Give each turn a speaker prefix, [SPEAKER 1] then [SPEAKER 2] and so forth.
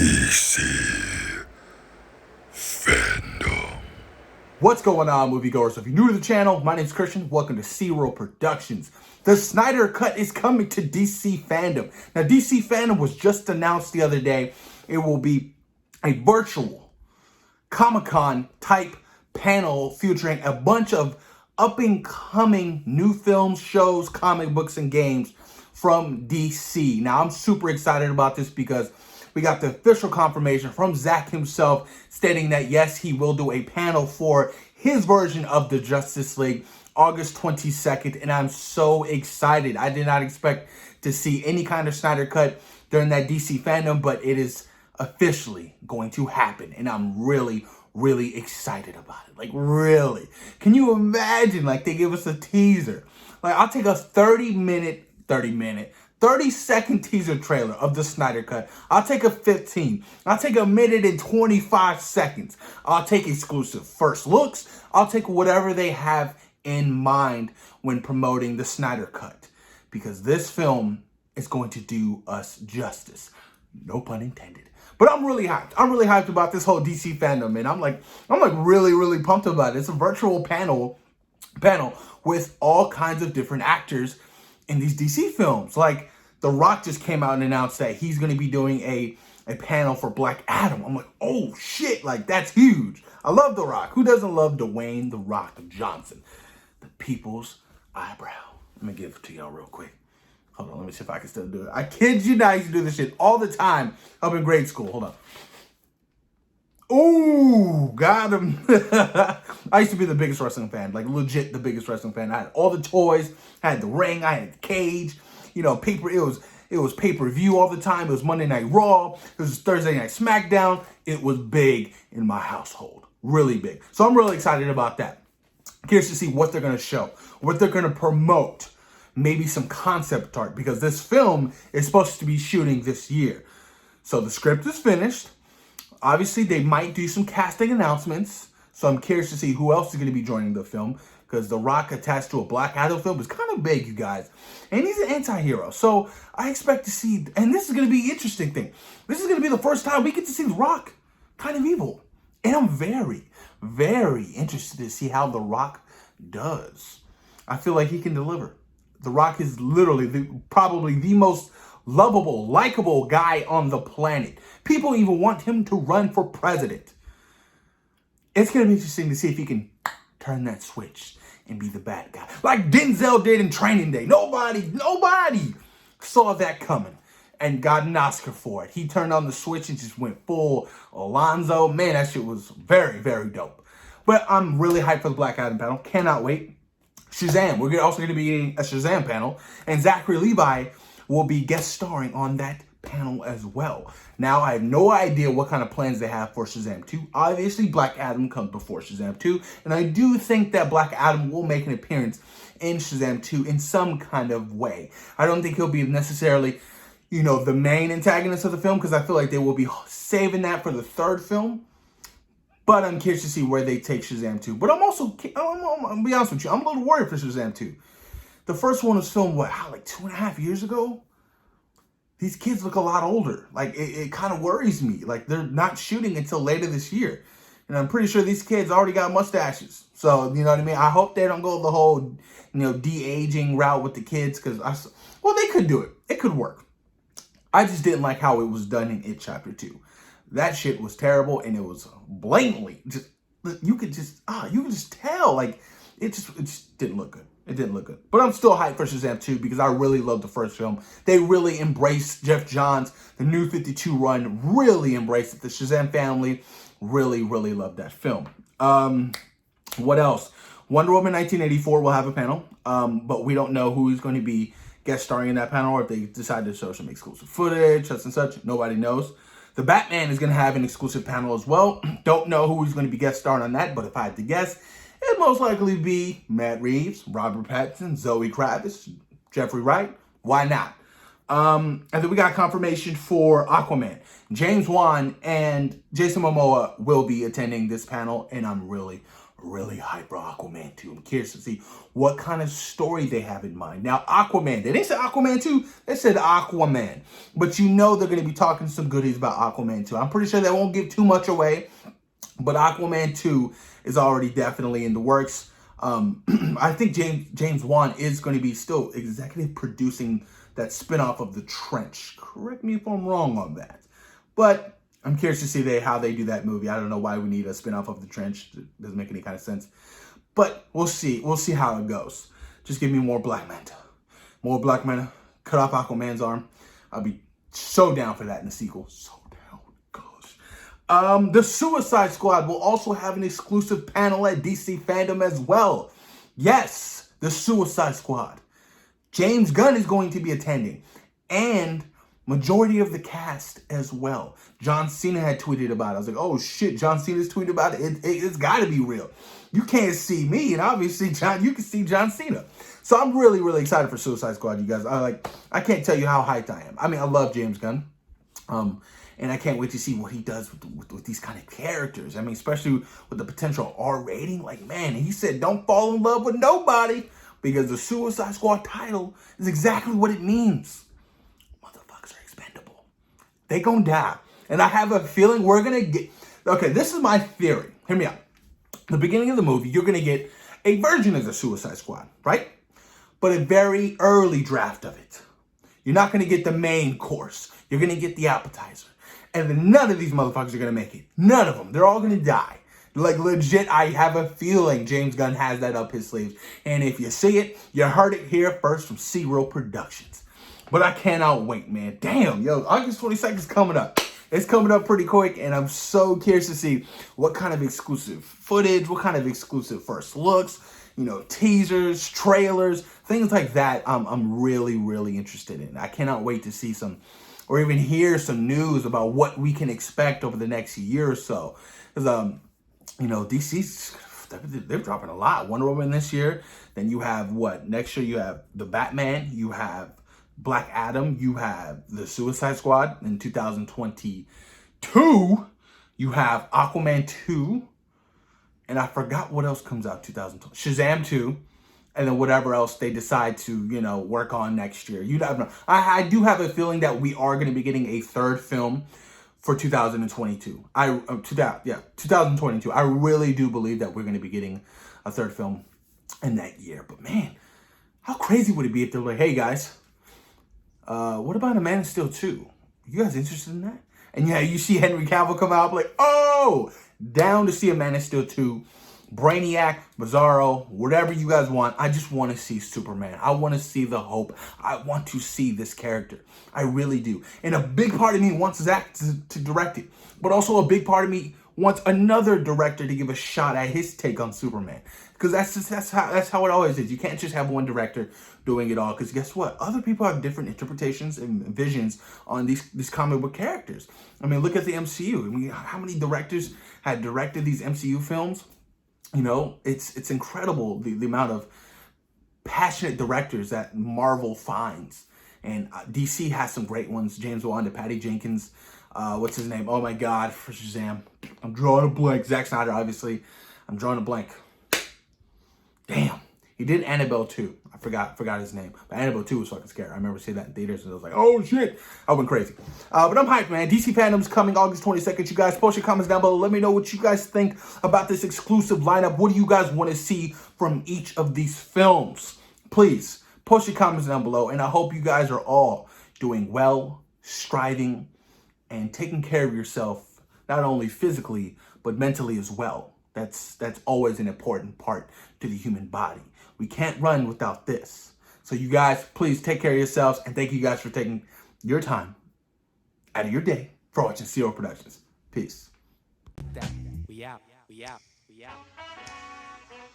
[SPEAKER 1] DC FanDome.
[SPEAKER 2] What's going on, moviegoers? If you're new to the channel, my name's Christian. Welcome to C-Roll Productions. The Snyder Cut is coming to DC FanDome. Now, DC FanDome was just announced the other day. It will be a virtual Comic-Con type panel featuring a bunch of up-and-coming new films, shows, comic books, and games from DC. Now, I'm super excited about this because we got the official confirmation from Zack himself stating that, yes, he will do a panel for his version of the Justice League August 22nd, and I'm so excited. I did not expect to see any kind of Snyder Cut during that DC FanDome, but it is officially going to happen, and I'm really excited about it. Like, really. Can you imagine, like, they give us a teaser? Like, I'll take a 30-second teaser trailer of the Snyder Cut. I'll take a 15. I'll take a minute and 25 seconds. I'll take exclusive first looks. I'll take whatever they have in mind when promoting the Snyder Cut, because this film is going to do us justice. No pun intended. But I'm really hyped. I'm really hyped about this whole DC FanDome, man. I'm like really pumped about it. It's a virtual panel with all kinds of different actors in these DC films. Like, The Rock just came out and announced that he's going to be doing a panel for Black Adam. I'm like, oh shit, like, that's huge. I love The Rock. Who doesn't love Dwayne The Rock Johnson? The people's eyebrow. Let me give it to y'all real quick. Hold on, let me see if I can still do it. I kid you not, I used to do this shit all the time up in grade school. Hold on. Ooh, got him. I used to be the biggest wrestling fan, like legit the biggest wrestling fan. I had all the toys, I had the ring, I had the cage, you know, it was pay-per-view all the time. It was Monday Night Raw, it was Thursday Night SmackDown. It was big in my household, really big. So I'm really excited about that. Curious to see what they're gonna show, what they're gonna promote, maybe some concept art, because this film is supposed to be shooting this year. So the script is finished. Obviously, they might do some casting announcements. So I'm curious to see who else is going to be joining the film, because The Rock attached to a Black Adam film is kind of big, you guys. And he's an anti-hero. So I expect to see, and this is going to be an interesting thing. This is going to be the first time we get to see The Rock kind of evil. And I'm very interested to see how The Rock does. I feel like he can deliver. The Rock is literally probably the most lovable, likable guy on the planet. People even want him to run for president. It's going to be interesting to see if he can turn that switch and be the bad guy, like Denzel did in Training Day. Nobody saw that coming and got an Oscar for it. He turned on the switch and just went full Alonzo. Man, that shit was very dope. But I'm really hyped for the Black Adam panel. Cannot wait. Shazam. We're also going to be getting a Shazam panel, and Zachary Levi will be guest starring on that panel as well. Now, I have no idea what kind of plans they have for Shazam 2. Obviously, Black Adam comes before Shazam 2, and I do think that Black Adam will make an appearance in Shazam 2 in some kind of way. I don't think he'll be necessarily, you know, the main antagonist of the film, because I feel like they will be saving that for the third film. But I'm curious to see where they take Shazam 2. But I'm gonna be honest with you, I'm a little worried for Shazam 2. The first one was filmed, like 2.5 years ago? These kids look a lot older. Like, it kind of worries me. Like, they're not shooting until later this year. And I'm pretty sure these kids already got mustaches. So, you know what I mean? I hope they don't go the whole, you know, de-aging route with the kids. Well, they could do it. It could work. I just didn't like how it was done in It Chapter 2. That shit was terrible, and it was blatantly just, you could just tell, like, it just didn't look good. It didn't look good. But I'm still hyped for Shazam 2 because I really loved the first film. They really embraced Jeff Johns. The New 52 run really embraced it. The Shazam family really loved that film. What else? Wonder Woman 1984 will have a panel, but we don't know who is going to be guest starring in that panel, or if they decide to show some exclusive footage, such and such. Nobody knows. The Batman is going to have an exclusive panel as well. Don't know who is going to be guest starring on that, but if I had to guess, it'd most likely be Matt Reeves, Robert Pattinson, Zoe Kravitz, Jeffrey Wright. Why not? And then we got confirmation for Aquaman. James Wan and Jason Momoa will be attending this panel, and I'm really really hyped for Aquaman 2. I'm curious to see what kind of story they have in mind. Now, Aquaman, they didn't say Aquaman 2, they said Aquaman. But you know they're going to be talking some goodies about Aquaman 2. I'm pretty sure they won't give too much away, but Aquaman 2 is already definitely in the works. I think James Wan is going to be still executive producing that spinoff of The Trench. Correct me if I'm wrong on that. But I'm curious to see how they do that movie. I don't know why we need a spinoff of The Trench. It doesn't make any kind of sense. But we'll see. We'll see how it goes. Just give me more Black Manta. More Black Manta. Cut off Aquaman's arm. I'll be so down for that in the sequel. So down. Gosh. The Suicide Squad will also have an exclusive panel at DC FanDome as well. Yes, the Suicide Squad. James Gunn is going to be attending. And majority of the cast as well. John Cena had tweeted about it. I was like, oh shit, John Cena's tweeted about it. It's got to be real. You can't see me, and obviously, you can see John Cena. So I'm really, really excited for Suicide Squad, you guys. I can't tell you how hyped I am. I mean, I love James Gunn. And I can't wait to see what he does with these kind of characters. I mean, especially with the potential R rating. Like, man, he said, don't fall in love with nobody, because the Suicide Squad title is exactly what it means. Motherfuckers are expendable. They gonna die. And I have a feeling we're gonna get... Okay, this is my theory. Hear me out. The beginning of the movie, you're gonna get a version of the Suicide Squad, right? But a very early draft of it. You're not gonna get the main course. You're gonna get the appetizer. And then none of these motherfuckers are gonna make it. None of them. They're all gonna die. Like, legit, I have a feeling James Gunn has that up his sleeves. And if you see it, you heard it here first from C-Real Productions. But I cannot wait, man. Damn, yo, August 22nd is coming up. It's coming up pretty quick, and I'm so curious to see what kind of exclusive footage, what kind of exclusive first looks, you know, teasers, trailers, things like that. I'm really, really interested in. I cannot wait to see some, or even hear some news about what we can expect over the next year or so. Because, you know, DC's, they're dropping a lot. Wonder Woman this year. Then you have what? Next year you have the Batman. You have Black Adam. You have the Suicide Squad in 2022. You have Aquaman 2. And I forgot what else comes out 2020. Shazam 2. And then whatever else they decide to, you know, work on next year. You don't know. I do have a feeling that we are going to be getting a third film for 2022. 2022. I really do believe that we're going to be getting a third film in that year. But man, how crazy would it be if they're like, hey guys, what about a Man of Steel 2? You guys interested in that? And yeah, you see Henry Cavill come out, like, oh, down to see a Man of Steel 2. Brainiac, Bizarro, whatever you guys want. I just want to see Superman. I want to see the hope. I want to see this character. I really do. And a big part of me wants Zach to direct it. But also a big part of me wants another director to give a shot at his take on Superman. Because that's how it always is. You can't just have one director doing it all. Because guess what? Other people have different interpretations and visions on these comic book characters. I mean, look at the MCU. I mean, how many directors had directed these MCU films? You know, it's incredible the amount of passionate directors that Marvel finds. And DC has some great ones. James Wan, Patty Jenkins, what's his name? Oh my God, for Shazam. I'm drawing a blank. Zack Snyder, obviously. I'm drawing a blank. Damn. He did Annabelle 2. I forgot his name. But Annabelle 2 was fucking scary. I remember seeing that in theaters and I was like, oh shit. I went crazy. But I'm hyped, man. DC FanDome's coming August 22nd. You guys post your comments down below. Let me know what you guys think about this exclusive lineup. What do you guys want to see from each of these films? Please post your comments down below. And I hope you guys are all doing well, striving, and taking care of yourself, not only physically, but mentally as well. That's always an important part to the human body. We can't run without this. So you guys, please take care of yourselves. And thank you guys for taking your time out of your day for watching C-Real Productions. Peace.
[SPEAKER 1] We out.